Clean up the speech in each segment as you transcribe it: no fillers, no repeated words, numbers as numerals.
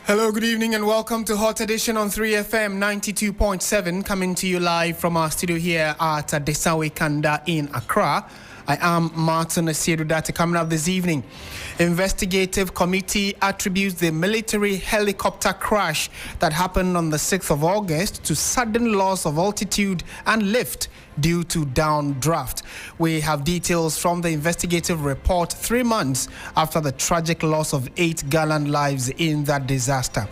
Hello, good evening and welcome to Hot Edition on 3FM 92.7, coming to you live from our studio here at Desawe Kanda in Accra. I am Martin Asiedu-Dartey. Coming up this evening, investigative committee attributes the military helicopter crash that happened on the 6th of August to sudden loss of altitude and lift due to downdraft. We have details from the investigative report 3 months after the tragic loss of 8 gallant lives in that disaster.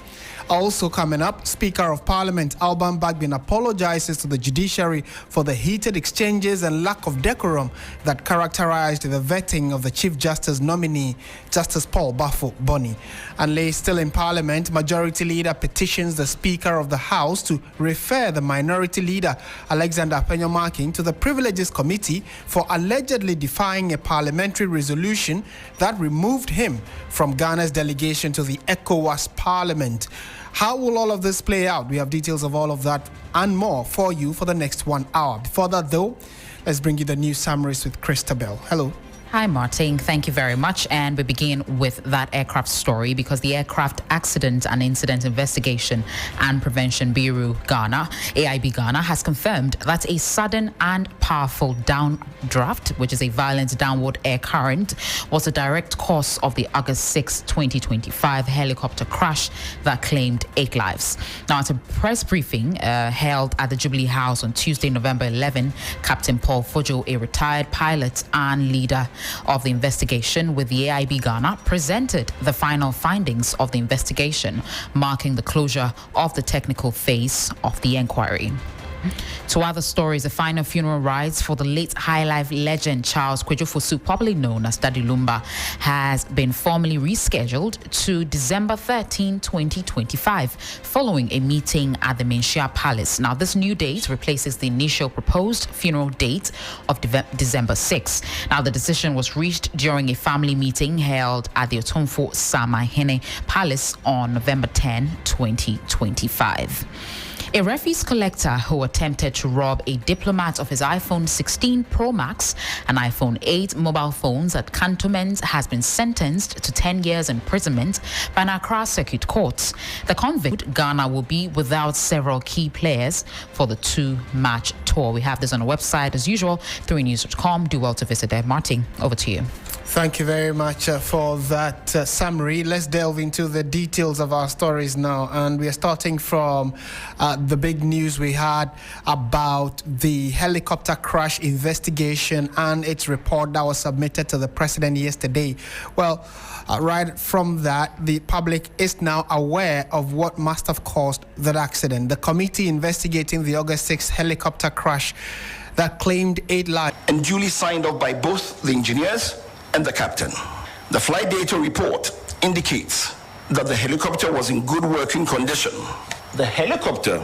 Also coming up, Speaker of Parliament Alban Bagbin apologizes to the judiciary for the heated exchanges and lack of decorum that characterized the vetting of the Chief Justice nominee, Justice Paul Bafo Boni. And still in Parliament, Majority Leader petitions the Speaker of the House to refer the Minority Leader, Alexander Penyomakin, to the Privileges Committee for allegedly defying a parliamentary resolution that removed him from Ghana's delegation to the ECOWAS Parliament. How will all of this play out? We have details of all of that and more for you for the next 1 hour. Before that, though, let's bring you the news summaries with Christabel. Hello. Hi, Martin. Thank you very much. And we begin with that aircraft story because the Aircraft Accident and Incident Investigation and Prevention Bureau Ghana, AIB Ghana, has confirmed that a sudden and powerful downdraft, which is a violent downward air current, was a direct cause of the August 6, 2025 helicopter crash that claimed 8 lives. Now, at a press briefing held at the Jubilee House on Tuesday, November 11, Captain Paul Fojo, a retired pilot and leader of the investigation with the AIB Ghana, presented the final findings of the investigation, marking the closure of the technical phase of the inquiry. To other stories, the final funeral rites for the late High Life legend Charles Kwejofosu, popularly known as Daddy Lumba, has been formally rescheduled to December 13, 2025, following a meeting at the Menchia Palace. Now, this new date replaces the initial proposed funeral date of December 6. Now, the decision was reached during a family meeting held at the Otomfo Samahene Palace on November 10, 2025. A refuse collector who attempted to rob a diplomat of his iPhone 16 Pro Max and iPhone 8 mobile phones at Cantonment has been sentenced to 10 years imprisonment by an Accra Circuit Court. The convict, Ghana, will be without several key players for the 2-match tour. We have this on our website as usual, 3news.com. Do well to visit there. Martin, over to you. Thank you very much for that summary. Let's delve into the details of our stories now. And we are starting from the big news we had about the helicopter crash investigation and its report that was submitted to the president yesterday. Well, right from that, the public is now aware of what must have caused that accident. The committee investigating the August 6th helicopter crash that claimed 8 lives and duly signed off by both the engineers and the captain. The flight data report indicates that the helicopter was in good working condition. The helicopter,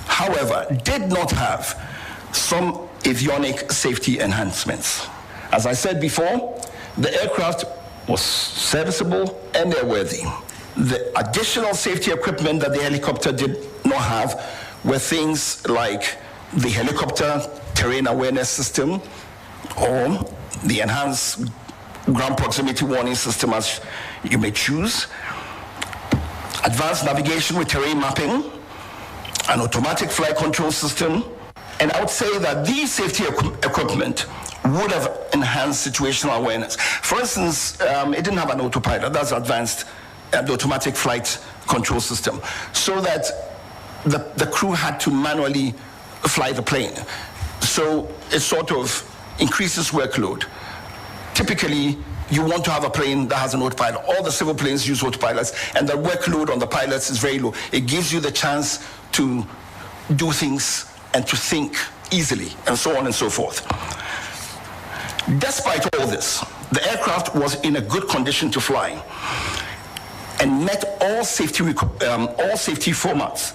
however, did not have some avionic safety enhancements. As I said before, the aircraft was serviceable and airworthy. The additional safety equipment that the helicopter did not have were things like the helicopter terrain awareness system or the enhanced ground proximity warning system, as you may choose, advanced navigation with terrain mapping, an automatic flight control system. And I would say that these safety equipment would have enhanced situational awareness. For instance, it didn't have an autopilot. That's advanced the automatic flight control system, so that the crew had to manually fly the plane. So it sort of increases workload. Typically, you want to have a plane that has an autopilot. All the civil planes use autopilots, and the workload on the pilots is very low. It gives you the chance to do things and to think easily, and so on and so forth. Despite all this, the aircraft was in a good condition to fly and met all safety requirements.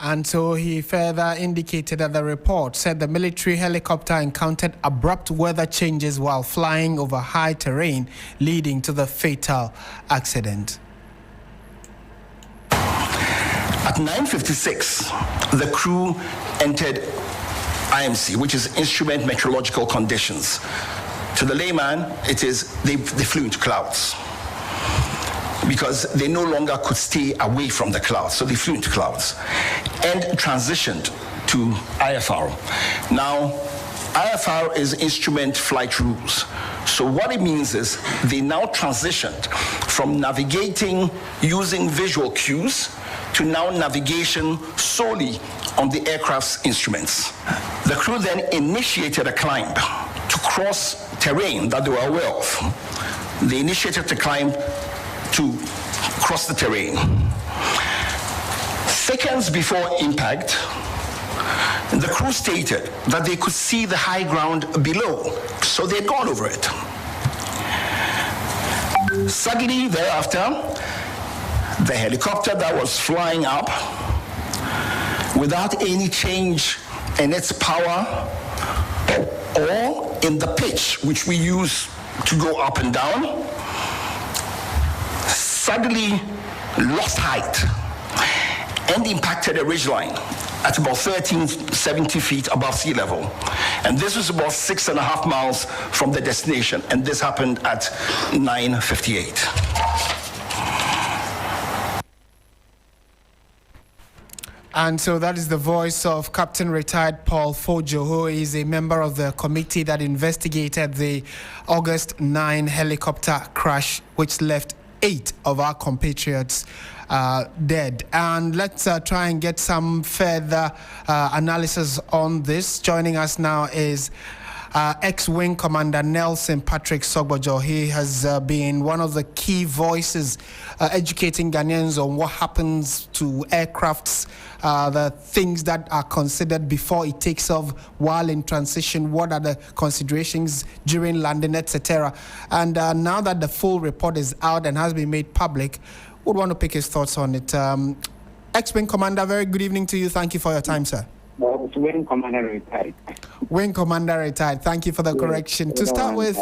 And so he further indicated that the report said the military helicopter encountered abrupt weather changes while flying over high terrain, leading to the fatal accident. At 9:56, the crew entered IMC, which is Instrument Meteorological Conditions. To the layman, it is they flew into clouds because they no longer could stay away from the clouds, so they flew into clouds and transitioned to IFR. Now, IFR is Instrument Flight Rules. So what it means is they now transitioned from navigating using visual cues to now navigation solely on the aircraft's instruments. The crew then initiated a climb to cross terrain that they were aware of. They initiated the climb to cross the terrain. Seconds before impact, the crew stated that they could see the high ground below, so they had gone over it. Suddenly thereafter, the helicopter that was flying up without any change in its power or in the pitch which we use to go up and down, suddenly lost height and impacted a ridgeline at about 1370 feet above sea level. And this was about 6.5 miles from the destination, and this happened at 9:58. And so that is the voice of Captain Retired Paul Fojo, who is a member of the committee that investigated the August 9 helicopter crash, which left 8 of our compatriots dead. And let's try and get some further analysis on this. Joining us now is ex-wing commander Nelson Patrick Sogbojo. He has been one of the key voices educating Ghanaians on what happens to aircrafts, the things that are considered before it takes off, while in transition, what are the considerations during landing, etc. And now that the full report is out and has been made public, would want to pick his thoughts on it. Ex-wing commander, very good evening to you. Thank you for your time, sir. Well, it's Wing Commander Retired. Wing Commander Retired. Thank you for the correction. To start with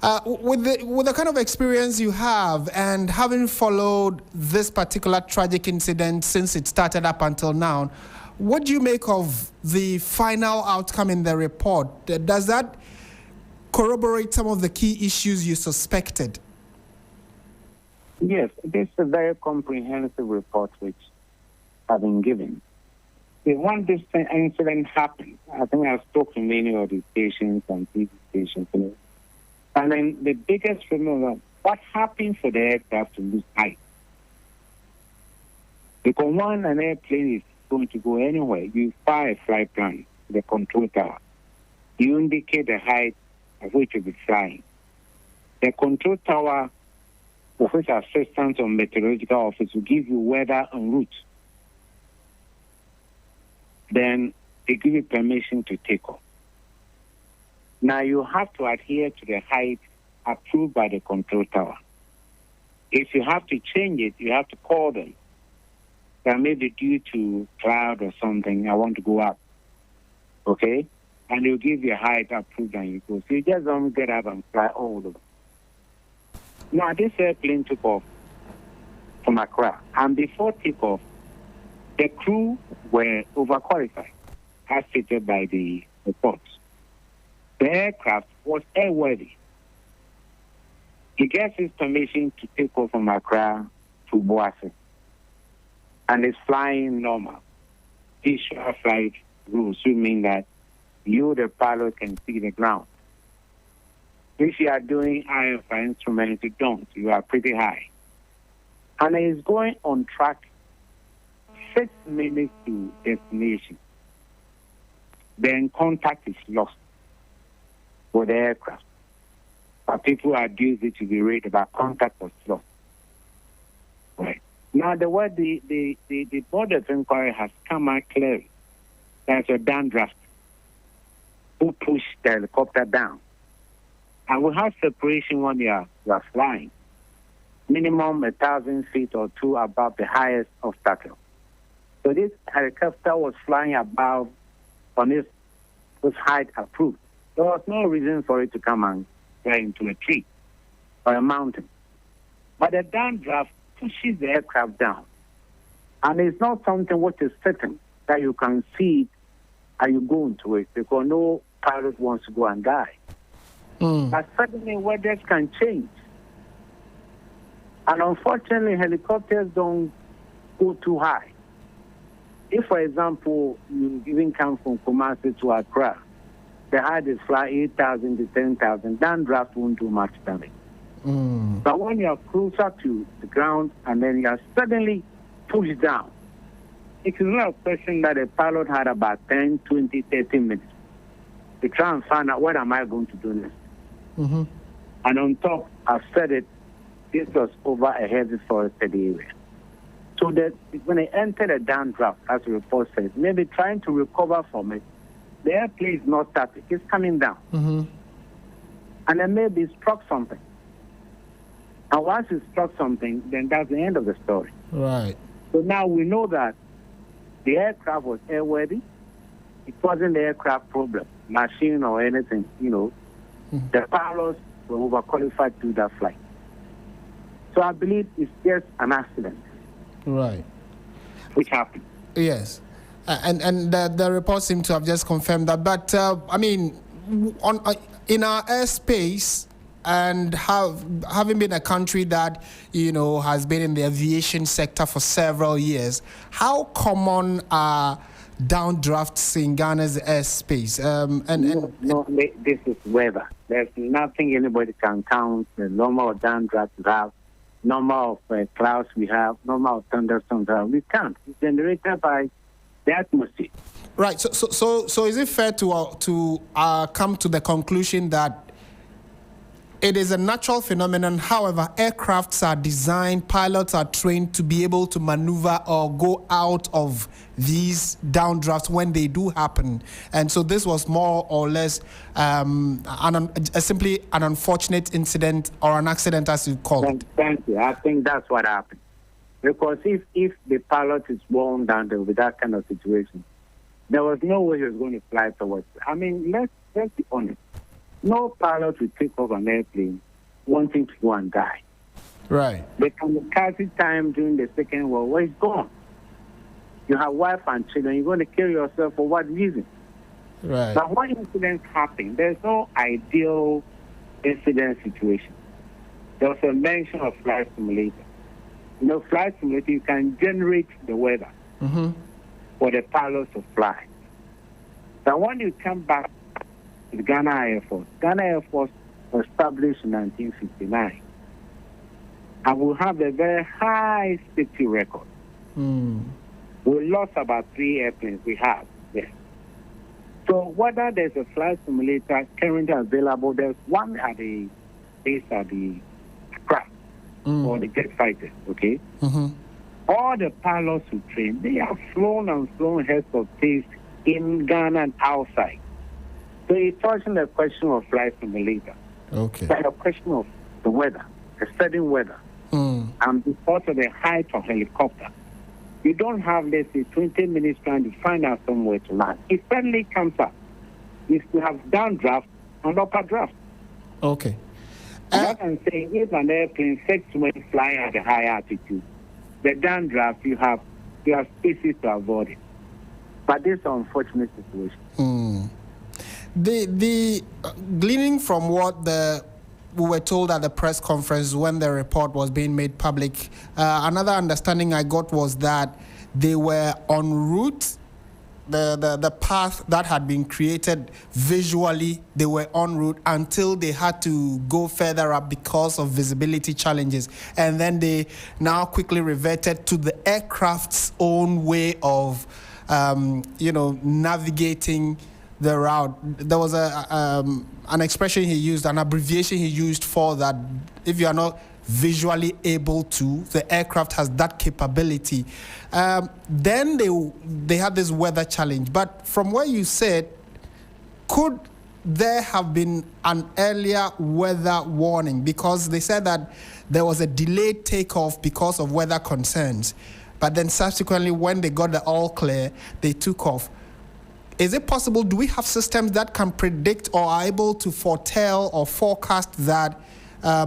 the kind of experience you have and having followed this particular tragic incident since it started up until now, what do you make of the final outcome in the report? Does that corroborate some of the key issues you suspected? Yes, this is a very comprehensive report which has been given. When this incident happened, I think I spoke to many of the stations and TV stations, and then the biggest problem was what happened for the aircraft to lose height. Because when an airplane is going to go anywhere, you fire a flight plan, the control tower. You indicate the height at which you'll be flying. The control tower, office assistant or meteorological office, will give you weather and route. Then they give you permission to take off. Now you have to adhere to the height approved by the control tower. If you have to change it, you have to call them. That may be due to cloud or something. I want to go up. Okay? And they'll give you a height approved and you go. So you just don't get up and fly all over. Now this airplane took off from Accra. And before takeoff, the crew were overqualified, as stated by the reports. The aircraft was airworthy. He gets his permission to take off from Accra to Boase, and is flying normal. Visual flight rules, which mean that you, the pilot, can see the ground. If you are doing IFR instruments, you don't. You are pretty high. And it is going on track 6 minutes to destination. Then contact is lost for the aircraft. But people abuse it to be worried about contact was lost. Right. Now the word the board of inquiry has come out clearly. There's a downdraft who pushed the helicopter down. And we have separation when you are flying. Minimum 1,000 feet or 2 above the highest obstacle. So this helicopter was flying above on its height approved. There was no reason for it to come and fly into a tree or a mountain. But the downdraft pushes the aircraft down. And it's not something which is certain that you can see it and you go into it, because no pilot wants to go and die. But suddenly weather can change. And unfortunately, helicopters don't go too high. If, for example, you even come from Kumasi to Accra, the highest fly 8,000 to 10,000, downdraft won't do much damage. But when you are closer to the ground and then you are suddenly pushed down, it is not a question that a pilot had about 10, 20, 30 minutes to try and find out what am I going to do next. And on top, I've said it, this was over a heavy forested area. So that when they entered a downdraft, as the report says, maybe trying to recover from it, the airplane is not static, it's coming down. And then maybe it struck something. And once it struck something, then that's the end of the story. Right. So now we know that the aircraft was airworthy. It wasn't the aircraft problem, machine or anything, The pilots were overqualified to do that flight. So I believe it's just an accident. Right. Which happened. Yes. And the report seemed to have just confirmed that. But, in our airspace, and having been a country that, has been in the aviation sector for several years, how common are downdrafts in Ghana's airspace? No, this is weather. There's nothing anybody can count. The number of downdrafts we have, number of clouds we have, number of thunderstorms we have. We can't. It's generated by the atmosphere. Right. So is it fair to come to the conclusion that it is a natural phenomenon? However, aircrafts are designed, pilots are trained to be able to maneuver or go out of these downdrafts when they do happen. And so this was more or less simply an unfortunate incident or an accident, as you call it. Thank you. I think that's what happened. Because if the pilot is worn down with that kind of situation, there was no way he was going to fly towards it. I mean, let's be honest. No pilot will take off an airplane wanting to go and die. Right. The kamikaze time during the Second World War is gone. You have wife and children. You're going to kill yourself for what reason? Right. But when incidents happen, there's no ideal incident situation. There was a mention of flight simulator. Flight simulator, you can generate the weather for the pilots to fly. But when you come back to the Ghana Air Force was established in 1959. And we have a very high safety record. We lost about 3 airplanes we have there. So whether there's a flight simulator currently available, there's one at the base at the craft or the jet fighters, okay? All the pilots who train, they have flown heads of taste in Ghana and outside. So it's not a question of flight simulator. Okay. It's a question of the weather, the sudden weather. And because of the height of helicopter, you don't have, let's say, 20 minutes trying to find out somewhere to land. It suddenly comes up. You still have downdraft and upper draft. Okay. I can say if an airplane fixed when flying at a high altitude, the downdraft, you have spaces to avoid it. But this is an unfortunate situation. The gleaning from what we were told at the press conference when the report was being made public, another understanding I got was that they were en route. The path that had been created visually, they were en route until they had to go further up because of visibility challenges. And then they now quickly reverted to the aircraft's own way of, navigating the route. There was an expression he used, an abbreviation he used for that. If you are not visually able to, the aircraft has that capability. Then they had this weather challenge. But from what you said, could there have been an earlier weather warning? Because they said that there was a delayed takeoff because of weather concerns. But then subsequently, when they got the all clear, they took off. Is it possible, do we have systems that can predict or are able to foretell or forecast that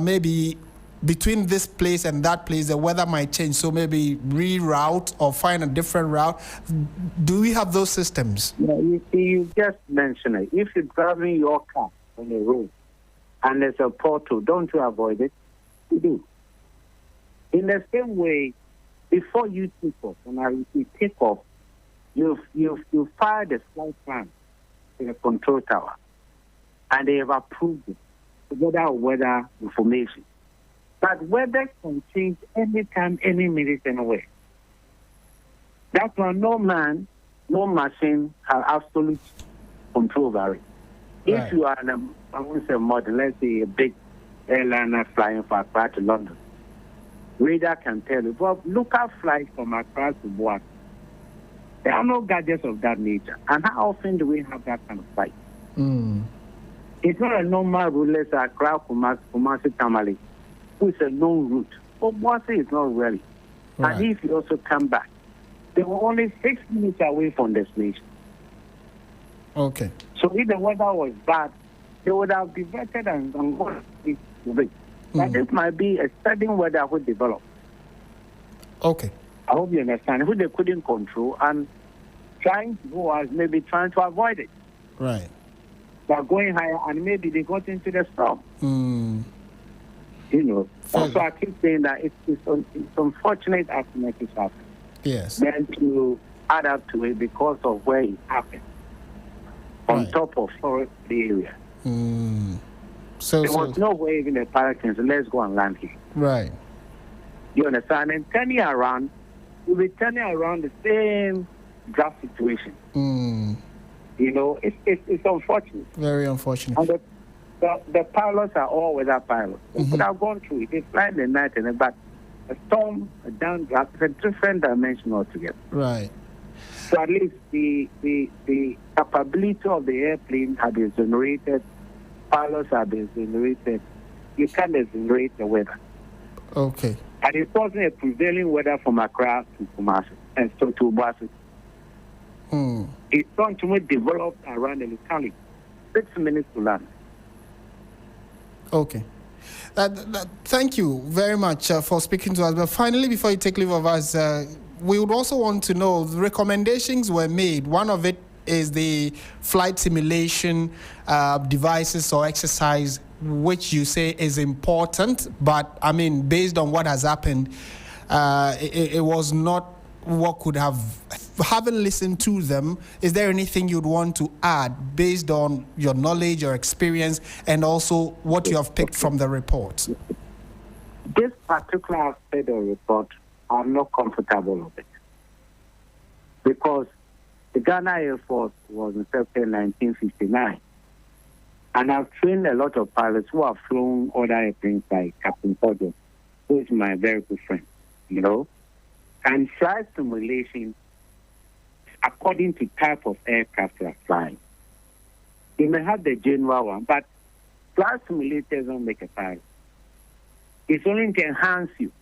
maybe between this place and that place, the weather might change, so maybe reroute or find a different route? Do we have those systems? Yeah, you see, you just mentioned it. If you're driving your car on the road and there's a portal, don't you avoid it? You do. In the same way, before you take off, and you take off, you fire the flight plan to the control tower, and they have approved it together with weather information. But weather can change anytime, any minute, anywhere. That's why no man, no machine have absolute control over it. Right. If you are I won't say model, let's say a big airliner flying from Accra to London, radar can tell you, but local flights from Accra to Boak, there are no gadgets of that nature. And how often do we have that kind of flight? It's not a normal route, let's say Accra, Kumasi, Tamale, which is a known route. But Boase is not really. Right. And if you also come back, they were only 6 minutes away from destination. Okay. So if the weather was bad, they would have diverted and gone to it. But this might be a sudden weather would develop. Okay. I hope you understand. Who they couldn't control and trying to go as maybe trying to avoid it. Right. But going higher and maybe they got into the storm. You know. Fair. Also, I keep saying that it's unfortunate accident is happening. Yes. Then to add up to it because of where it happened. On Right. top of forest area. So, There was no way even the pilot can say, let's go and land here. right. You understand? And turning around, we'll be turning around the same draft situation. You know, it's unfortunate. Very unfortunate. And the pilots are all weather pilots. They could have gone through it. They fly in the night, but a storm, a downdraft, is a different dimension altogether. Right. So at least the capability of the airplane has been generated, pilots have been generated. You can't generate the weather. Okay. And it wasn't a prevailing weather from Accra to Kumasi and so to Boase. It's going to be developed around the locality. 6 minutes to land. Okay. Thank you very much for speaking to us. But finally, before you take leave of us, we would also want to know the recommendations were made. One of it is the flight simulation devices or exercise, which you say is important. But, I mean, based on what has happened, it was not what could have... Having listened to them, is there anything you'd want to add based on your knowledge, your experience, and also what you have picked from the report? This particular aspect of the report, I'm not comfortable with it. Because the Ghana Air Force was incepted in 1959. And I've trained a lot of pilots who have flown other airplanes like Captain Podger, who is my very good friend, you know. And flight simulation, according to type of aircraft you are flying. You may have the general one, but flight simulators don't make a pilot. It's only to enhance you.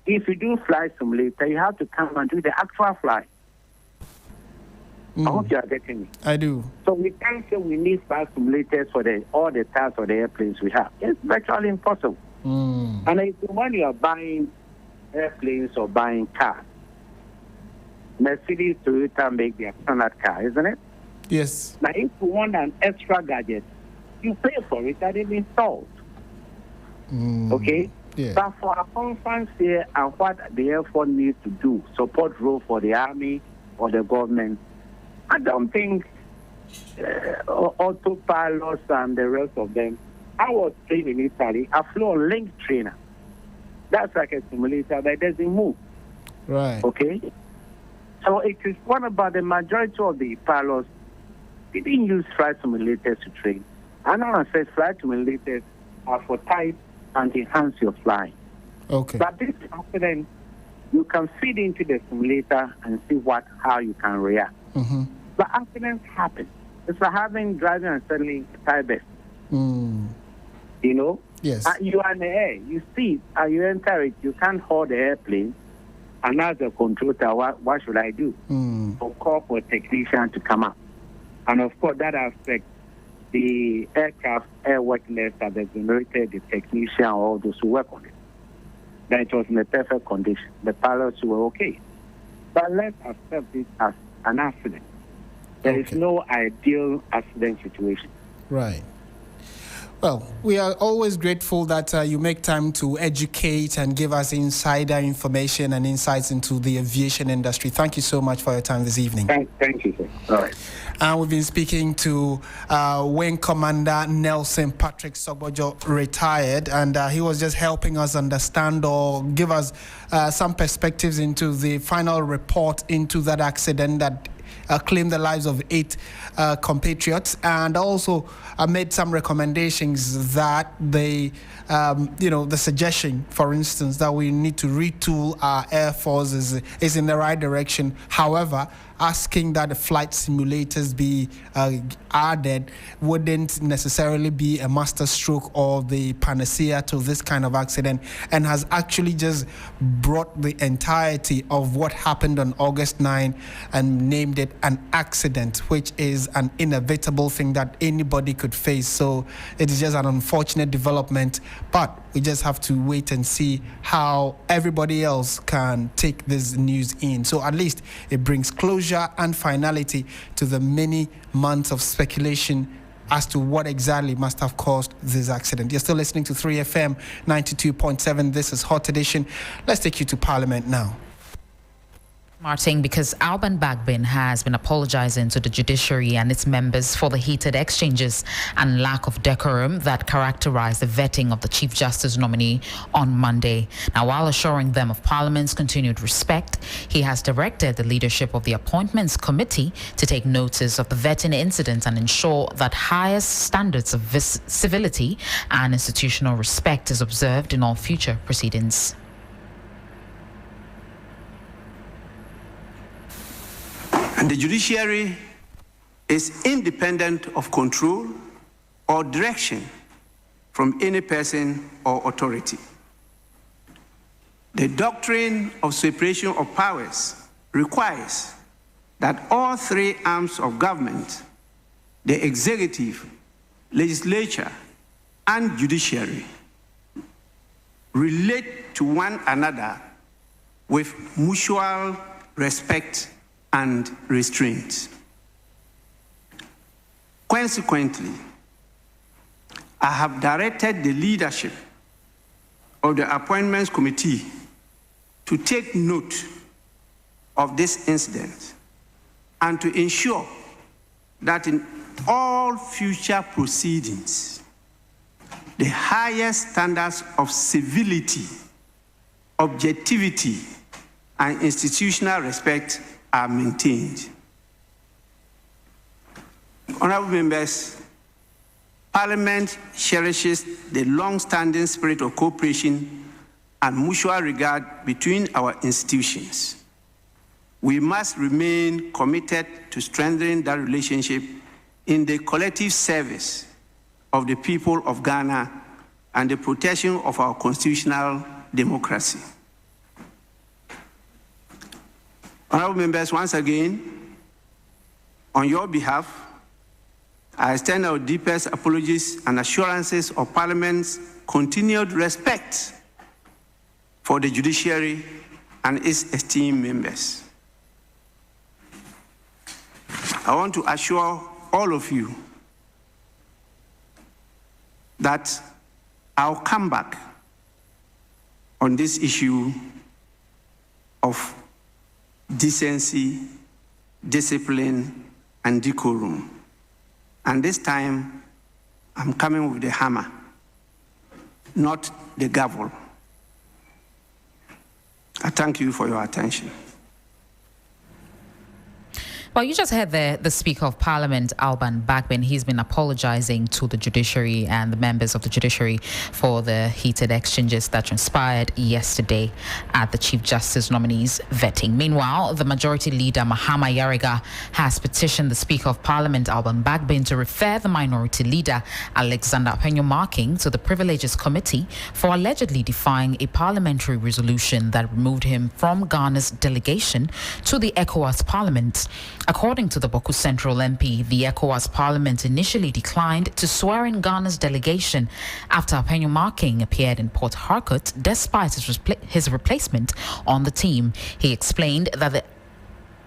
If you do flight simulator, you have to come and do the actual flight. I hope you are getting me. I do. So we can't say we need flight simulators for all the types of the airplanes we have. It's virtually impossible. And if, when you are buying airplanes or buying cars, Mercedes, Toyota make their standard car, isn't it? Yes. Now, if you want an extra gadget, you pay for it and it's installed. Okay? Yeah. But for a conference here and what the Air Force needs to do, support role for the Army or the government, I don't think autopilots and the rest of them. I was trained in Italy. I flew on link trainer. That's like a simulator, but it doesn't move. Right. Okay? So it is one about the majority of the pilots didn't use flight simulators to train. I know I said flight simulators are for type and enhance your flying. Okay. But this accident, you can feed into the simulator and see how you can react. But accidents happen. It's like driving and suddenly tie best. You know? Yes. You are in the air. You see, you enter it. You can't hold the airplane. And as a control tower, what should I do? Or call for a technician to come up. And of course, that affects the aircraft airworthiness that has generated the technician or all those who work on it. That it was in a perfect condition. The pilots were okay. But let's accept it as an accident. There is no ideal accident situation. Right. Well, we are always grateful that you make time to educate and give us insider information and insights into the aviation industry. Thank you so much for your time this evening. Thank you, sir. All right. We've been speaking to Wing Commander Nelson Patrick Sogbojo, retired, and he was just helping us understand or give us some perspectives into the final report into that accident that claimed the lives of 8 compatriots, and also made some recommendations that the suggestion, for instance, that we need to retool our Air Force is in the right direction. However, asking that the flight simulators be added wouldn't necessarily be a masterstroke or the panacea to this kind of accident, and has actually just brought the entirety of what happened on August 9 and named it an accident, which is an inevitable thing that anybody could face. So it is just an unfortunate development, but we just have to wait and see how everybody else can take this news in. So at least it brings closure and finality to the many months of speculation as to what exactly must have caused this accident. You're still listening to 3FM 92.7. This is Hot Edition. Let's take you to Parliament now. Martin, because Alban Bagbin has been apologizing to the judiciary and its members for the heated exchanges and lack of decorum that characterized the vetting of the Chief Justice nominee on Monday. Now, while assuring them of Parliament's continued respect, he has directed the leadership of the Appointments Committee to take notice of the vetting incident and ensure that highest standards of civility and institutional respect is observed in all future proceedings. And the judiciary is independent of control or direction from any person or authority. The doctrine of separation of powers requires that all 3 arms of government, the executive, legislature, and judiciary, relate to one another with mutual respect and restraint. Consequently, I have directed the leadership of the Appointments Committee to take note of this incident and to ensure that in all future proceedings, the highest standards of civility, objectivity, and institutional respect are maintained. Honorable members, Parliament cherishes the long-standing spirit of cooperation and mutual regard between our institutions. We must remain committed to strengthening that relationship in the collective service of the people of Ghana and the protection of our constitutional democracy. Honorable members, once again, on your behalf, I extend our deepest apologies and assurances of Parliament's continued respect for the judiciary and its esteemed members. I want to assure all of you that I'll come back on this issue of decency, discipline, and decorum. And this time, I'm coming with the hammer, not the gavel. I thank you for your attention. Well, you just heard the Speaker of Parliament, Alban Bagbin. He's been apologizing to the judiciary and the members of the judiciary for the heated exchanges that transpired yesterday at the Chief Justice nominee's vetting. Meanwhile, the Majority Leader, Mahama Yariga, has petitioned the Speaker of Parliament, Alban Bagbin, to refer the Minority Leader, Alexander Apenyo-Marking, to the Privileges Committee for allegedly defying a parliamentary resolution that removed him from Ghana's delegation to the ECOWAS Parliament. According to the Boku Central MP, the ECOWAS Parliament initially declined to swear in Ghana's delegation after Apenyo-Marking appeared in Port Harcourt despite his replacement on the team. He explained that the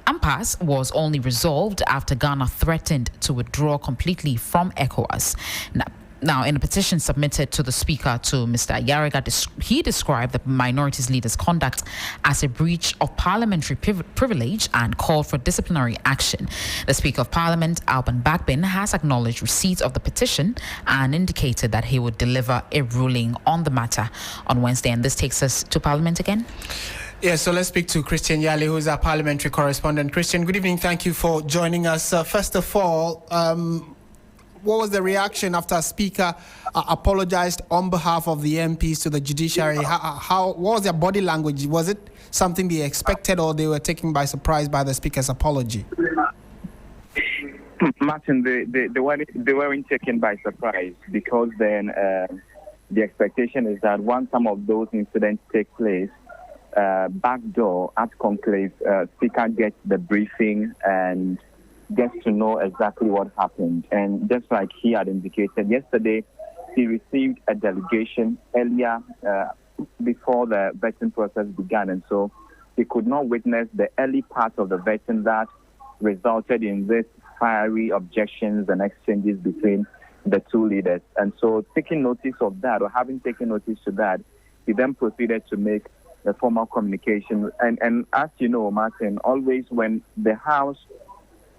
impasse was only resolved after Ghana threatened to withdraw completely from ECOWAS. Now, Now, in a petition submitted to the Speaker, to Mr. Ayariga, he described the minorities leader's conduct as a breach of parliamentary privilege and called for disciplinary action. The Speaker of Parliament, Alban Bagbin, has acknowledged receipt of the petition and indicated that he would deliver a ruling on the matter on Wednesday. And this takes us to Parliament again. Yeah, so let's speak to Christian Yali, who is our parliamentary correspondent. Christian, good evening. Thank you for joining us. First of all, what was the reaction after Speaker apologized on behalf of the MPs to the judiciary? What was their body language? Was it something they expected, or they were taken by surprise by the Speaker's apology? Martin, they weren't taken by surprise, because then the expectation is that once some of those incidents take place, backdoor at conclave, Speaker gets the briefing and gets to know exactly what happened. And just like he had indicated yesterday, he received a delegation earlier before the vetting process began, and so he could not witness the early part of the vetting that resulted in this fiery objections and exchanges between the two leaders. And so, taking notice of that, or having taken notice to that, he then proceeded to make the formal communication. And as you know, Martin, always when the House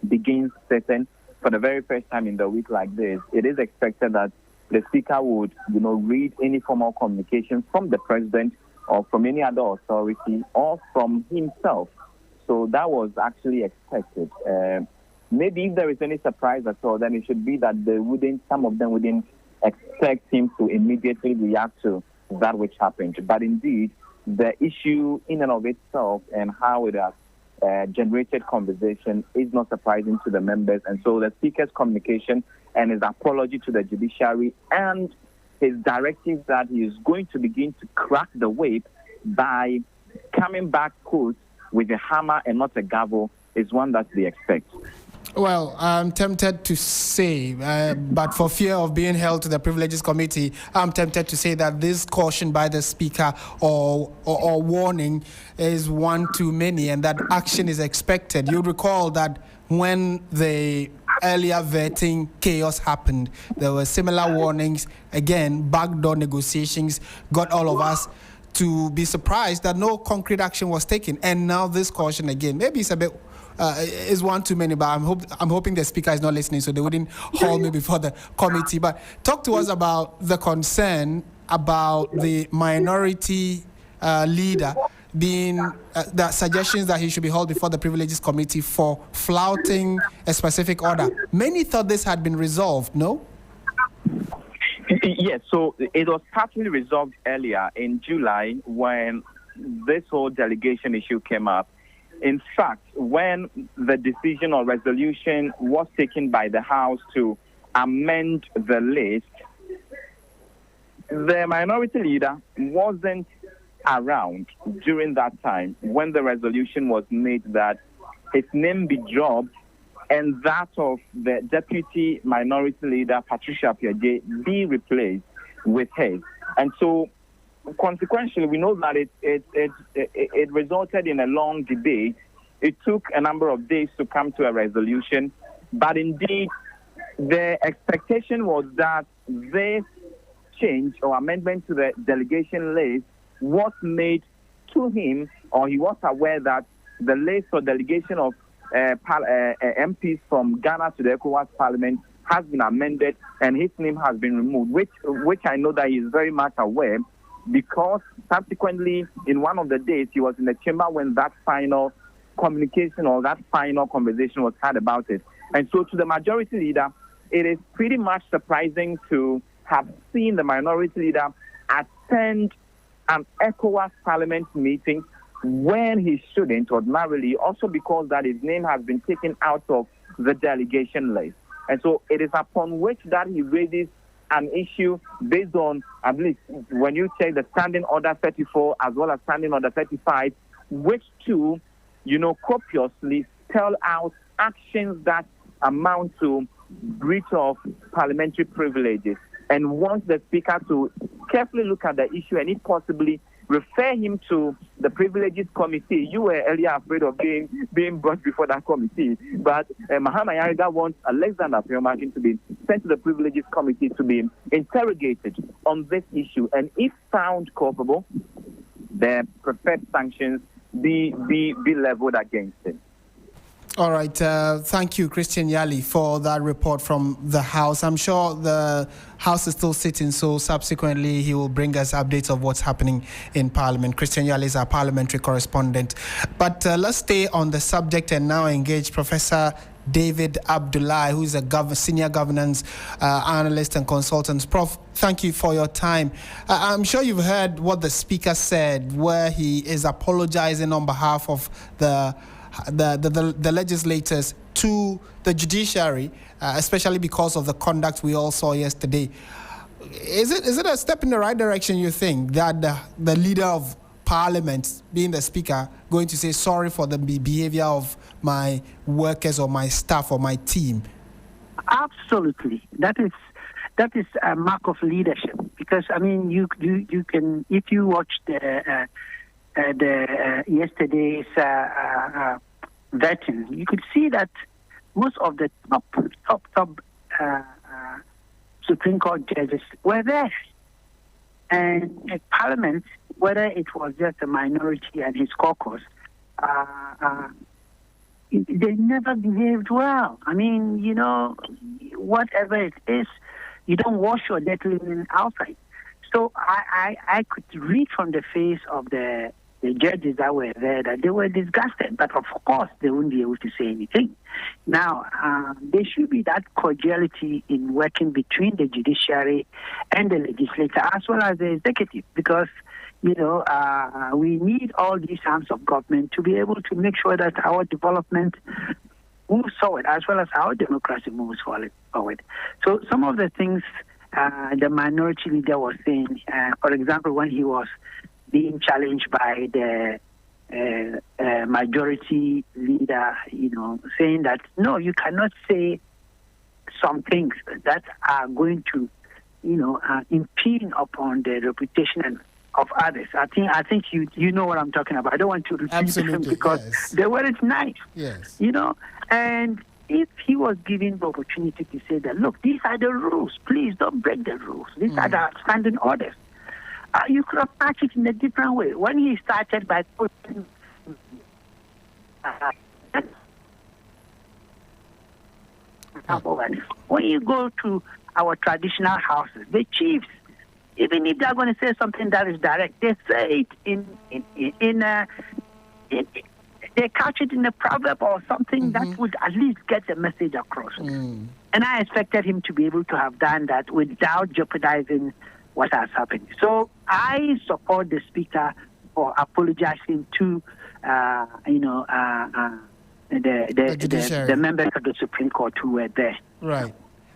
begins session for the very first time in the week like this, it is expected that the Speaker would, read any formal communication from the President or from any other authority or from himself. So that was actually expected. Maybe if there is any surprise at all, then it should be that some of them wouldn't expect him to immediately react to that which happened. But indeed, the issue in and of itself and how it has generated conversation is not surprising to the members. And so the Speaker's communication and his apology to the judiciary and his directive that he is going to begin to crack the whip by coming back, quote, with a hammer and not a gavel is one that they expect. Well, I'm tempted to say, but for fear of being held to the Privileges Committee, I'm tempted to say that this caution by the Speaker or warning is one too many, and that action is expected. You'll recall that when the earlier vetting chaos happened, there were similar warnings. Again, backdoor negotiations got all of us to be surprised that no concrete action was taken. And now this caution again. Maybe it's a bit... is one too many, but I'm hoping the Speaker is not listening, so they wouldn't hold me before the committee. But talk to us about the concern about the minority leader being the suggestions that he should be held before the Privileges Committee for flouting a specific order. Many thought this had been resolved, no? Yes, so it was partly resolved earlier in July when this whole delegation issue came up. In fact, when the decision or resolution was taken by the House to amend the list, the minority leader wasn't around during that time when the resolution was made that his name be dropped and that of the deputy minority leader, Patricia Piaget, be replaced with his. And so, consequently, we know that it resulted in a long debate. It took a number of days to come to a resolution, but indeed, the expectation was that this change or amendment to the delegation list was made to him, or he was aware that the list or delegation of MPs from Ghana to the ECOWAS Parliament has been amended and his name has been removed, which I know that he is very much aware, because subsequently in one of the days he was in the chamber when that final communication or that final conversation was had about it. And so to the majority leader, it is pretty much surprising to have seen the minority leader attend an ECOWAS Parliament meeting when he shouldn't ordinarily, also because that his name has been taken out of the delegation list. And so it is upon which that he raises an issue based on, I believe, when you check the Standing Order 34 as well as Standing Order 35, which two, copiously spell out actions that amount to breach of parliamentary privileges, and wants the Speaker to carefully look at the issue and, if possibly, refer him to the Privileges Committee. You were earlier afraid of being brought before that committee, but Mahama Yariga wants Alexander Piomakin to be sent to the Privileges Committee to be interrogated on this issue. And if found culpable, the preferred sanctions be leveled against him. All right. Thank you, Christian Yali, for that report from the House. I'm sure the House is still sitting, so subsequently he will bring us updates of what's happening in Parliament. Christian Yali is our parliamentary correspondent. But let's stay on the subject and now engage Professor David Abdullahi, who is a senior governance analyst and consultant. Prof, thank you for your time. I'm sure you've heard what the Speaker said, where he is apologizing on behalf of the legislators to the judiciary, especially because of the conduct we all saw yesterday. Is it a step in the right direction, you think, that the leader of Parliament, being the Speaker, going to say sorry for the behavior of my workers or my staff or my team? Absolutely. That is a mark of leadership, because I mean you can, if you watch the yesterday's vetting, you could see that most of the top Supreme Court judges were there. And at Parliament, whether it was just a minority and his caucus, they never behaved well. I mean, you know, whatever it is, you don't wash your dirty linen outside. So I could read from the face of the judges that were there that they were disgusted, but of course they wouldn't be able to say anything. Now, there should be that cordiality in working between the judiciary and the legislature as well as the executive, because, you know, we need all these arms of government to be able to make sure that our development moves forward as well as our democracy moves forward. So some of the things the minority leader was saying, for example, when he was being challenged by the majority leader, you know, saying that, no, you cannot say some things that are going to, you know, impede upon the reputation of others. I think you know what I'm talking about. I don't want to repeat them because they weren't nice. Yes. You know, and if he was given the opportunity to say that, look, these are the rules, please don't break the rules. These are the standing orders. You could have patched it in a different way. When he started by putting when you go to our traditional houses, the chiefs, even if they're going to say something that is direct, they say it they couch it in a proverb or something that would at least get the message across. And I expected him to be able to have done that without jeopardizing what has happened. So I support the Speaker for apologizing to, the members of the Supreme Court who were there. Right.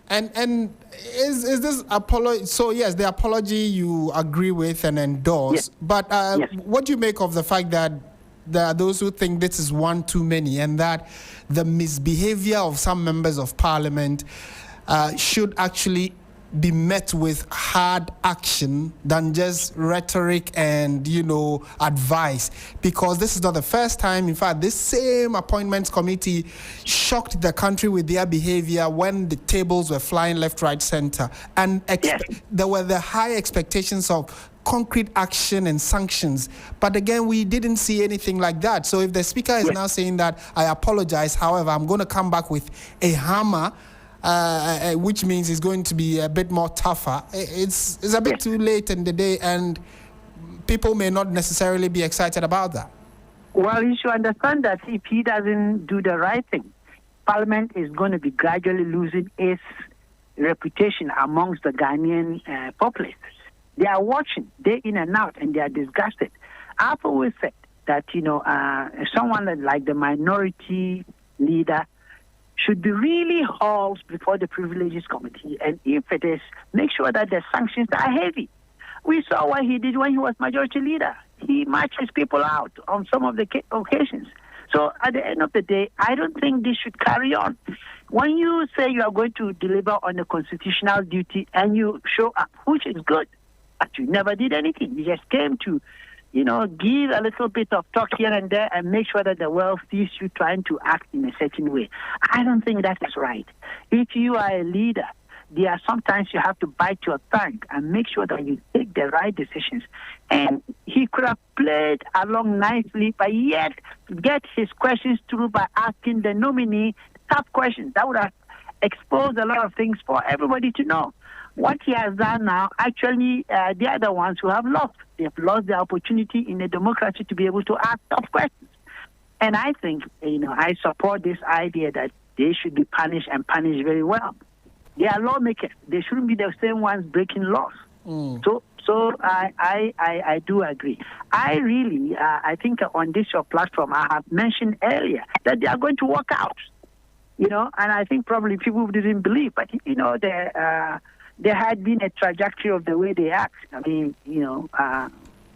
And is this apology? So yes, the apology you agree with and endorse. Yes. But what do you make of the fact that there are those who think this is one too many, and that the misbehavior of some members of Parliament should actually be met with hard action than just rhetoric and, you know, advice? Because this is not the first time. In fact, this same appointments committee shocked the country with their behavior when the tables were flying left, right, center. And there were the high expectations of concrete action and sanctions. But again, we didn't see anything like that. So if the Speaker is now saying that, I apologize, however, I'm going to come back with a hammer, which means it's going to be a bit more tougher, it's a bit too late in the day, and people may not necessarily be excited about that. Well, you should understand that if he doesn't do the right thing, Parliament is going to be gradually losing its reputation amongst the Ghanaian populace. They are watching day in and out, and they are disgusted. I've always said that, you know, someone like the minority leader should be really hauled before the Privileges Committee, and if it is, make sure that the sanctions are heavy. We saw what he did when he was majority leader. He marches people out on some of the occasions. So at the end of the day, I don't think this should carry on. When you say you are going to deliver on the constitutional duty and you show up, which is good, but you never did anything. You just came to, you know, give a little bit of talk here and there and make sure that the world sees you trying to act in a certain way. I don't think that is right. If you are a leader, sometimes you have to bite your tongue and make sure that you take the right decisions. And he could have played along nicely, but yet get his questions through by asking the nominee tough questions. That would have exposed a lot of things for everybody to know. What he has done now, actually, the other ones who have lost. They have lost the opportunity in a democracy to be able to ask tough questions. And I think, I support this idea that they should be punished and punished very well. They are lawmakers. They shouldn't be the same ones breaking laws. So I do agree. I think on this your platform, I have mentioned earlier that they are going to walk out. And I think probably people didn't believe, but there had been a trajectory of the way they act. I mean,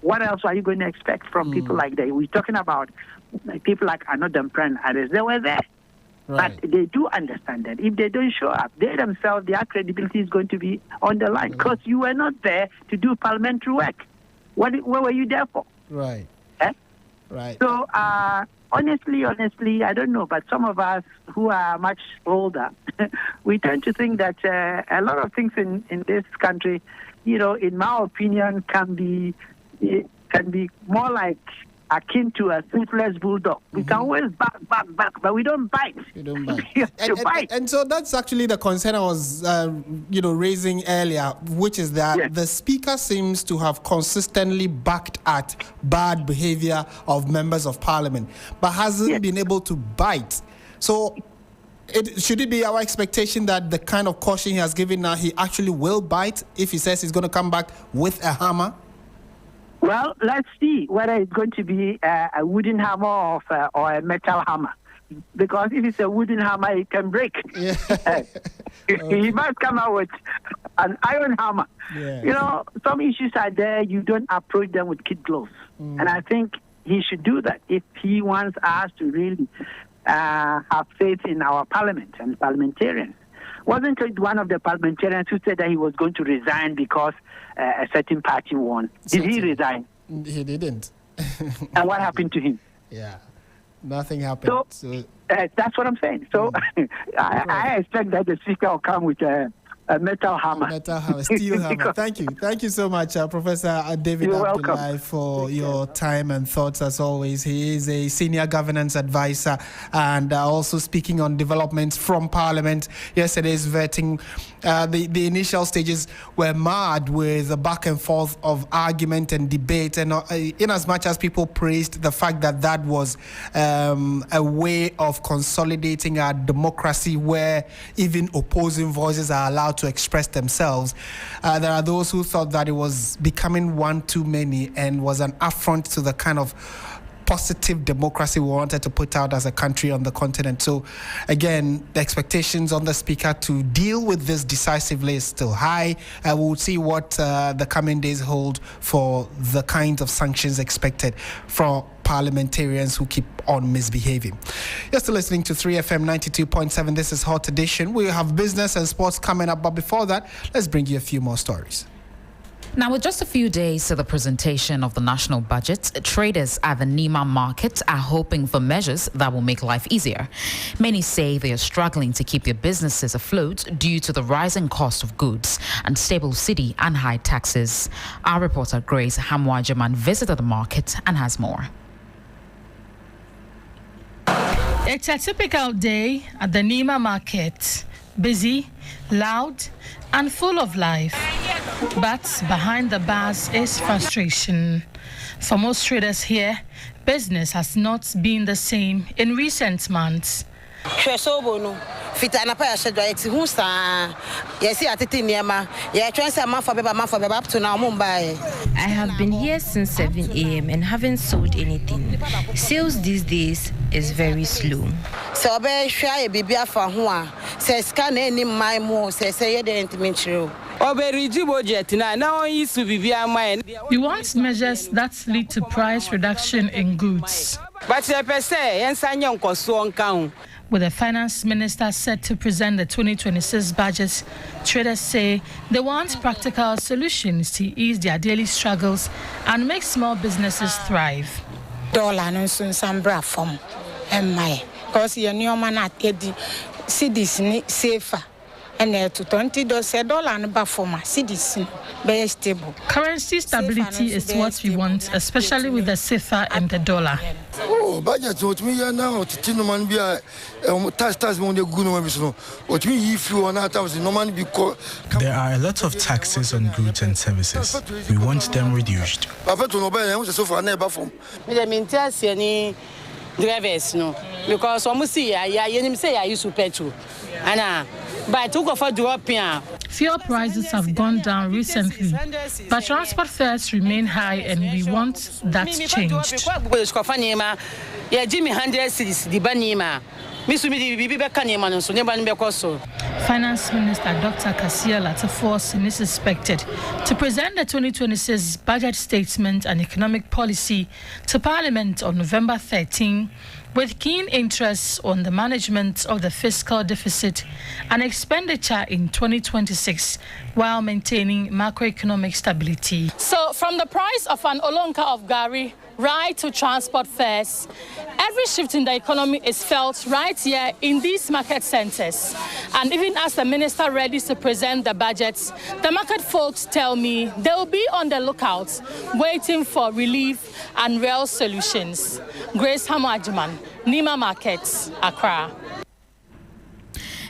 what else are you going to expect from people like that? We're talking about people like Anodam and others. They were there. Right. But they do understand that if they don't show up, they themselves, their credibility is going to be on the line because you were not there to do parliamentary work. What were you there for? Right. Eh? Right. So, honestly, I don't know, but some of us who are much older, we tend to think that a lot of things in this country, in my opinion, can be more like akin to a toothless bulldog. We can always back, but we don't bite. You don't bite. Bite. And so that's actually the concern I was, raising earlier, which is that the speaker seems to have consistently backed at bad behavior of members of parliament, but hasn't been able to bite. So should it be our expectation that the kind of caution he has given now, he actually will bite if he says he's going to come back with a hammer? Well, let's see whether it's going to be a wooden hammer or a metal hammer. Because if it's a wooden hammer, it can break. Yeah. He must come out with an iron hammer. Yeah. Some issues are there, you don't approach them with kid gloves. And I think he should do that if he wants us to really have faith in our parliament and parliamentarians. Wasn't it one of the parliamentarians who said that he was going to resign because a certain party won? Did he resign? He didn't. And what happened to him? Yeah, nothing happened. So that's what I'm saying. So I expect that the speaker will come with a metal hammer. Steel hammer. Thank you so much, Professor David Abdullahi, for your time and thoughts as always. He is a senior governance advisor and also speaking on developments from Parliament. Yesterday's vetting, the initial stages were marred with a back and forth of argument and debate, and in as much as people praised the fact that was a way of consolidating our democracy where even opposing voices are allowed to express themselves. There are those who thought that it was becoming one too many and was an affront to the kind of positive democracy we wanted to put out as a country on the continent. So again, the expectations on the speaker to deal with this decisively is still high. We'll see what the coming days hold for the kinds of sanctions expected from parliamentarians who keep on misbehaving. You're still listening to 3FM 92.7. This is Hot Edition. We have business and sports coming up, but before that, let's bring you a few more stories. Now, with just a few days to the presentation of the national budget, traders at the Nima market are hoping for measures that will make life easier. Many say they are struggling to keep their businesses afloat due to the rising cost of goods, unstable city and high taxes. Our reporter Grace Hamwajaman visited the market and has more. It's a typical day at the Nima market. Busy, loud, and full of life. But behind the bars is frustration. For most traders here, business has not been the same in recent months. I have been here since 7 a.m. and haven't sold anything. Sales these days is very slow. We want measures that lead to price reduction in goods. With the finance minister set to present the 2026 budget, traders say they want practical solutions to ease their daily struggles and make small businesses thrive. Because your new man at Eddie cities safer. and to $20 and bafoma citizen very stable. Currency stability is what we want, especially with the CFA and the dollar. Oh, budget what me now to man be tax when they go no so what me if you want to no man be There are a lot of taxes on goods and services. We want them reduced. Papa to no buy so far never from. Me dey maintain any drivers no because almost see ya you say ya use petrol. Ana but to go for dropping. Fuel prices have gone down recently, but transport fares remain high and we want that changed. Yeah, Jimmy 100 cities, the Banima. Finance Minister Dr. Kasia Latafos is expected to present the 2026 budget statement and economic policy to Parliament on November 13, with keen interest on the management of the fiscal deficit and expenditure in 2026 while maintaining macroeconomic stability. So from the price of an olonka of gari right to transport fares, every shift in the economy is felt right here in these market centers. And even as the minister ready to present the budgets, the market folks tell me they will be on the lookout, waiting for relief and real solutions. Grace Hamwajiman, Nima Markets, Accra.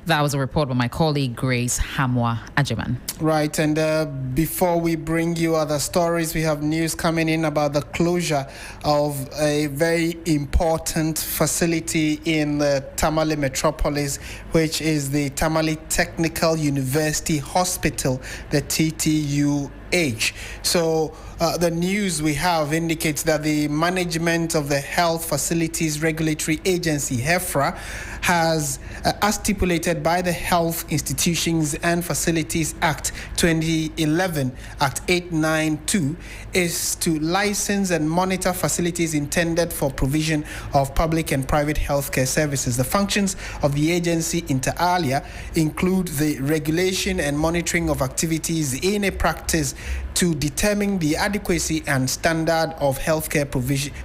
That was a report by my colleague Grace Hamwa Ajiman. Right, and before we bring you other stories, we have news coming in about the closure of a very important facility in the Tamale metropolis, which is the Tamale Technical University Hospital, the TTUH. So the news we have indicates that the management of the Health Facilities Regulatory Agency, HEFRA, has, as stipulated by the Health Institutions and Facilities Act 2011, Act 892, is to license and monitor facilities intended for provision of public and private healthcare services. The functions of the agency inter alia include the regulation and monitoring of activities in a practice to determine the adequacy and standard of healthcare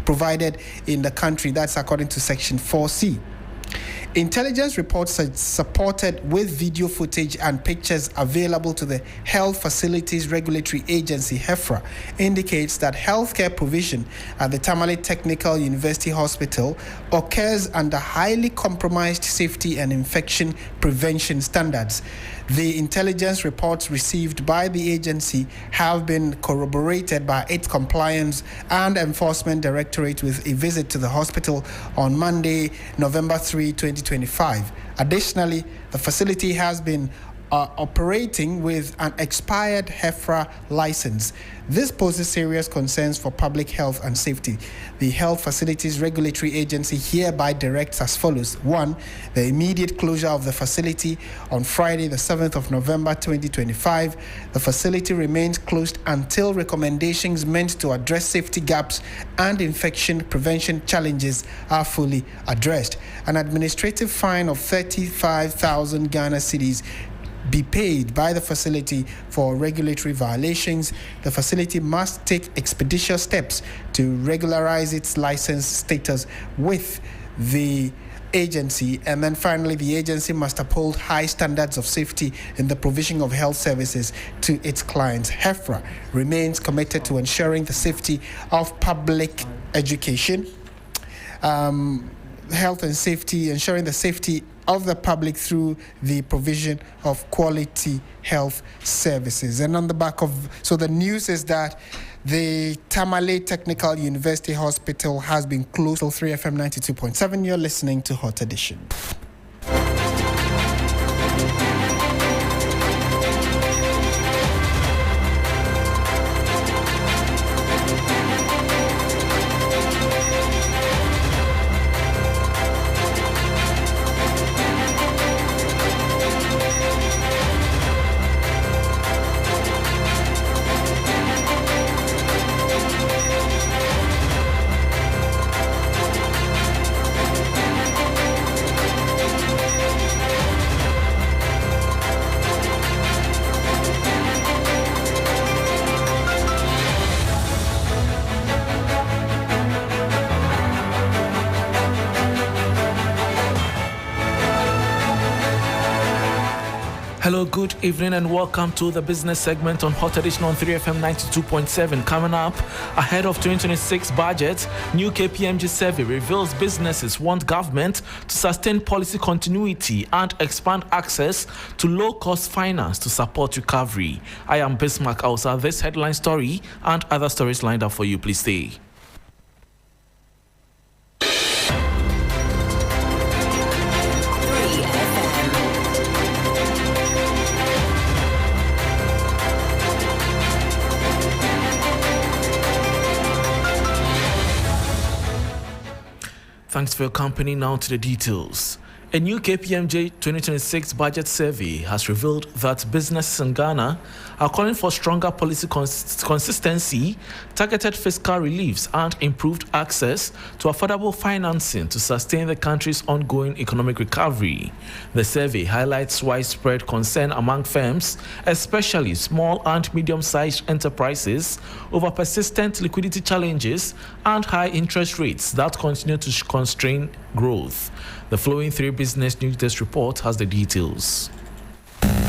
provided in the country. That's according to Section 4C. Intelligence reports supported with video footage and pictures available to the Health Facilities Regulatory Agency, HEFRA, indicates that healthcare provision at the Tamale Technical University Hospital occurs under highly compromised safety and infection prevention standards. The intelligence reports received by the agency have been corroborated by its compliance and enforcement directorate with a visit to the hospital on Monday, November 3, 2025. Additionally, the facility has been operating with an expired HEFRA license. This poses serious concerns for public health and safety. The Health Facilities Regulatory Agency hereby directs as follows. 1. The immediate closure of the facility on Friday, the 7th of November 2025. The facility remains closed until recommendations meant to address safety gaps and infection prevention challenges are fully addressed. An administrative fine of 35,000 Ghana cedis be paid by the facility for regulatory violations. The facility must take expeditious steps to regularize its license status with the agency. And then finally, the agency must uphold high standards of safety in the provision of health services to its clients. HEFRA remains committed to ensuring the safety of public education, health and safety, ensuring the safety of the public through the provision of quality health services. And on the back of, so the news is that the Tamale Technical University Hospital has been closed. So 3FM 92.7, you're listening to Hot Edition. Hello, good evening and welcome to the business segment on Hot Edition on 3FM 92.7. Coming up, ahead of 2026 budget, new KPMG survey reveals businesses want government to sustain policy continuity and expand access to low-cost finance to support recovery. I am Bismarck Ausa. This headline story and other stories lined up for you. Please stay. Thanks for your company. Now to the details. A new KPMG 2026 budget survey has revealed that businesses in Ghana are calling for stronger policy consistency, targeted fiscal reliefs, and improved access to affordable financing to sustain the country's ongoing economic recovery. The survey highlights widespread concern among firms, especially small and medium-sized enterprises, over persistent liquidity challenges and high interest rates that continue to constrain growth. The following 3 business news desk report has the details.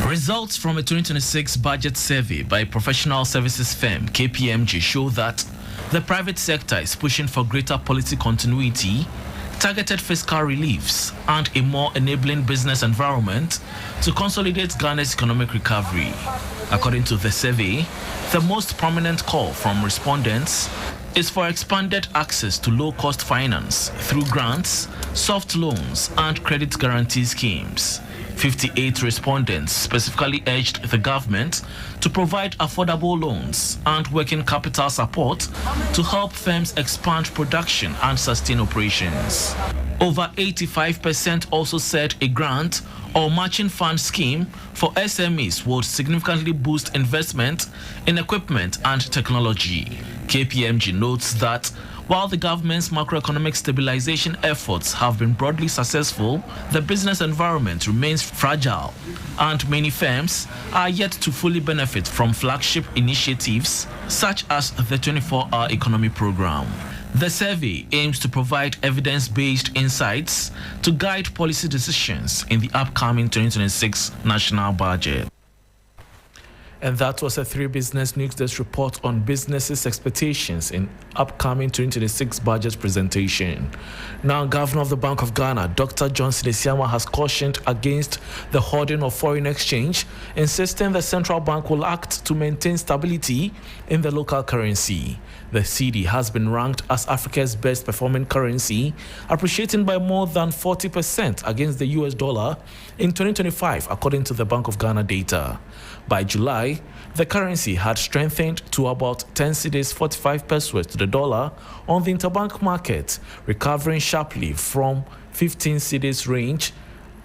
Results from a 2026 budget survey by professional services firm KPMG show that the private sector is pushing for greater policy continuity, targeted fiscal reliefs, and a more enabling business environment to consolidate Ghana's economic recovery. According to the survey, the most prominent call from respondents is for expanded access to low-cost finance through grants, soft loans, and credit guarantee schemes. 58 respondents specifically urged the government to provide affordable loans and working capital support to help firms expand production and sustain operations. Over 85% also said a grant or matching fund scheme for SMEs would significantly boost investment in equipment and technology. KPMG notes that while the government's macroeconomic stabilization efforts have been broadly successful, the business environment remains fragile, and many firms are yet to fully benefit from flagship initiatives such as the 24-hour economy program. The survey aims to provide evidence-based insights to guide policy decisions in the upcoming 2026 national budget. And that was a 3 business news desk report on businesses' expectations in upcoming 2026 budget presentation. Now, Governor of the Bank of Ghana, Dr. Johnson Esiama, has cautioned against the hoarding of foreign exchange, insisting the central bank will act to maintain stability in the local currency. The cedi has been ranked as Africa's best performing currency, appreciating by more than 40% against the US dollar in 2025, according to the Bank of Ghana data. By July, the currency had strengthened to about 10 cedis 45 pesos to the dollar on the interbank market, recovering sharply from 15 cedis range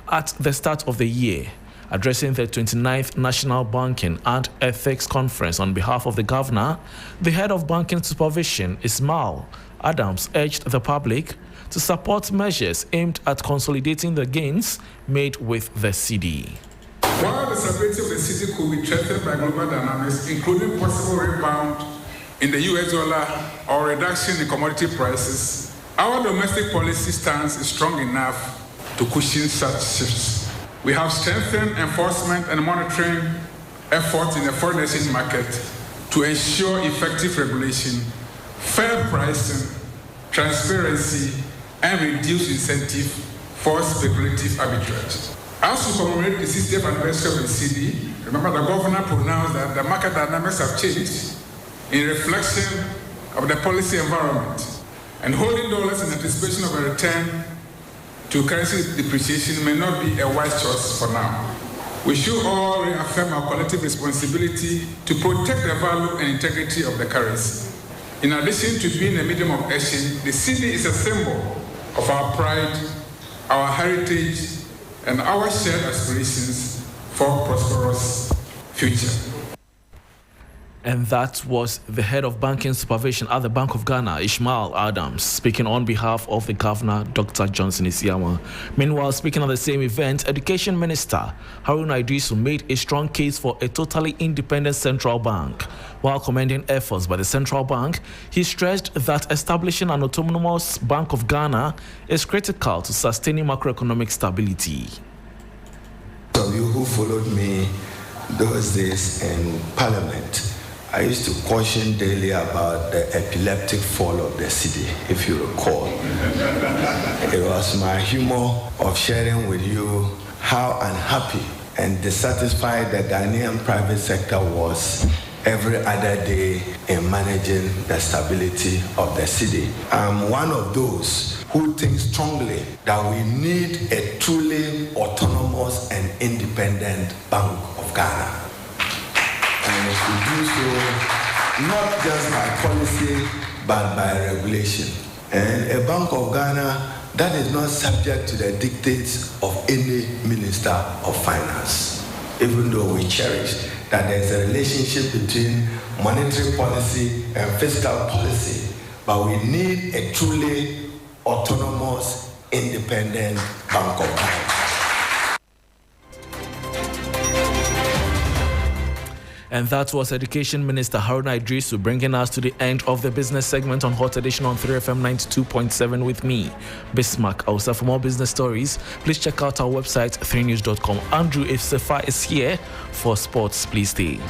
at the start of the year. Addressing the 29th National Banking and Ethics Conference on behalf of the governor, the head of banking supervision, Ismail Adams, urged the public to support measures aimed at consolidating the gains made with the cedi. While the stability of the cedi could be threatened by global dynamics, including possible rebound in the US dollar or reduction in commodity prices, our domestic policy stance is strong enough to cushion such shifts. We have strengthened enforcement and monitoring efforts in the foreign exchange market to ensure effective regulation, fair pricing, transparency, and reduce incentive for speculative arbitrage. As we commemorate the 60th anniversary of the cedi, remember the governor pronounced that the market dynamics have changed in reflection of the policy environment, and holding dollars in anticipation of a return to currency depreciation may not be a wise choice for now. We should all reaffirm our collective responsibility to protect the value and integrity of the currency. In addition to being a medium of exchange, the cedi is a symbol of our pride, our heritage, and our shared aspirations for a prosperous future. And that was the head of banking supervision at the Bank of Ghana, Ismail Adams, speaking on behalf of the governor, Dr. Johnson Esiama. Meanwhile, speaking at the same event, Education Minister Haruna Iddrisu made a strong case for a totally independent central bank. While commending efforts by the central bank, he stressed that establishing an autonomous Bank of Ghana is critical to sustaining macroeconomic stability. of you who followed me those days in Parliament, I used to caution daily about the epileptic fall of the city, if you recall. It was my humor of sharing with you how unhappy and dissatisfied the Ghanaian private sector was every other day in managing the stability of the city. I'm one of those who think strongly that we need a truly autonomous and independent Bank of Ghana. And we should do so not just by policy, but by regulation. And a Bank of Ghana that is not subject to the dictates of any Minister of Finance, even though we cherish that there is a relationship between monetary policy and fiscal policy, but we need a truly autonomous, independent Bank of Ghana. And that was Education Minister Haruna Idrisu bringing us to the end of the business segment on Hot Edition on 3FM 92.7 with me, Bismarck. Also, for more business stories, please check out our website, 3news.com. Andrew, if Sefa is here for sports, please stay.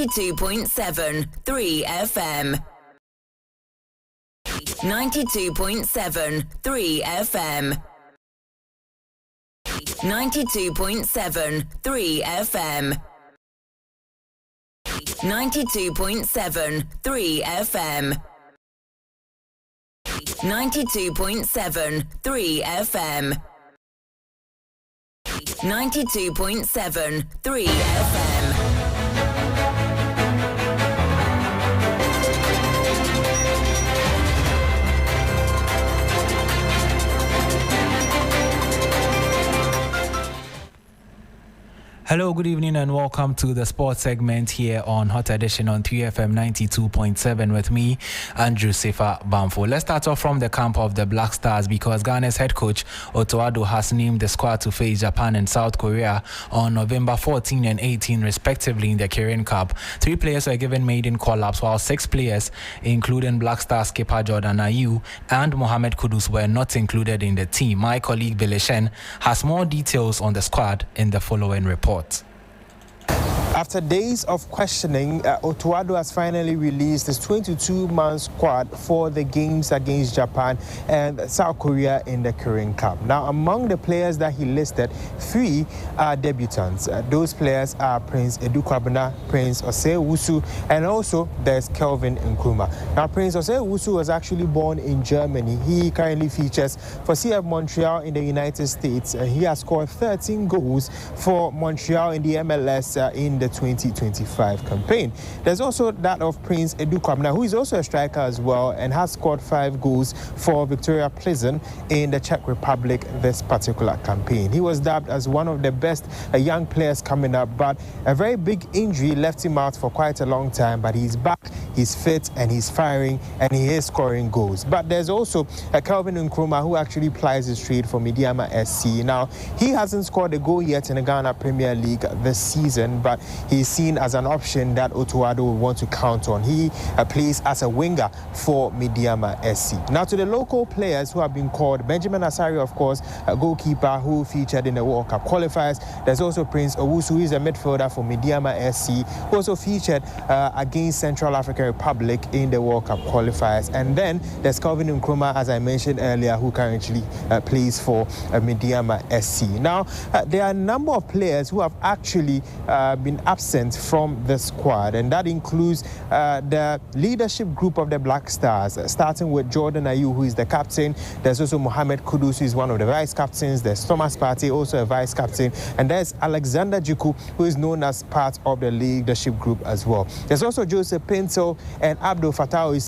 .7 3 FM 92.7 3 FM 92.7 3 FM 92.7 3 FM 92.7 3 FM 92.7 3 FM Hello, good evening and welcome to the sports segment here on Hot Edition on 3FM 92.7 with me, Andrew Sefa Bamfo. Let's start off from the camp of the Black Stars because Ghana's head coach Otto Addo has named the squad to face Japan and South Korea on November 14 and 18 respectively in the Kirin Cup. 3 players were given maiden call-ups while 6 players, including Black Star skipper Jordan Ayew and Mohamed Kudus, were not included in the team. My colleague Beleshen has more details on the squad in the following report. After days of questioning, Otto Addo has finally released his 22-man squad for the games against Japan and South Korea in the Kirin Cup. Now, among the players that he listed, 3 are debutants. Those players are Prince Edu-Kwabena, Prince Osei-Owusu, and also there's Kelvin Nkrumah. Now, Prince Osei-Owusu was actually born in Germany. He currently features for CF Montreal in the United States. He has scored 13 goals for Montreal in the MLS in the 2025 campaign. There's also that of Prince Edu-Kwabena, who is also a striker as well and has scored 5 goals for Victoria Plzen in the Czech Republic this particular campaign. He was dubbed as one of the best young players coming up, but a very big injury left him out for quite a long time, but he's back, he's fit and he's firing and he is scoring goals. But there's also Kelvin Nkrumah, who actually plies his trade for Medeama SC. Now, he hasn't scored a goal yet in the Ghana Premier League this season, but he's seen as an option that Otto Addo will want to count on. He plays as a winger for Medeama SC. Now, to the local players who have been called, Benjamin Asari, of course, a goalkeeper who featured in the World Cup qualifiers. There's also Prince Owusu, who is a midfielder for Medeama SC, who also featured against Central African Republic in the World Cup qualifiers. And then there's Kelvin Nkrumah, as I mentioned earlier, who currently plays for Medeama SC. Now, there are a number of players who have actually been absent from the squad, and that includes the leadership group of the Black Stars, starting with Jordan Ayew, who is the captain. There's also Mohamed Kudus, who is one of the vice captains. There's Thomas Partey, also a vice captain, and there's Alexander Djiku, who is known as part of the leadership group as well. There's also Joseph Pinto and Abdul Fattah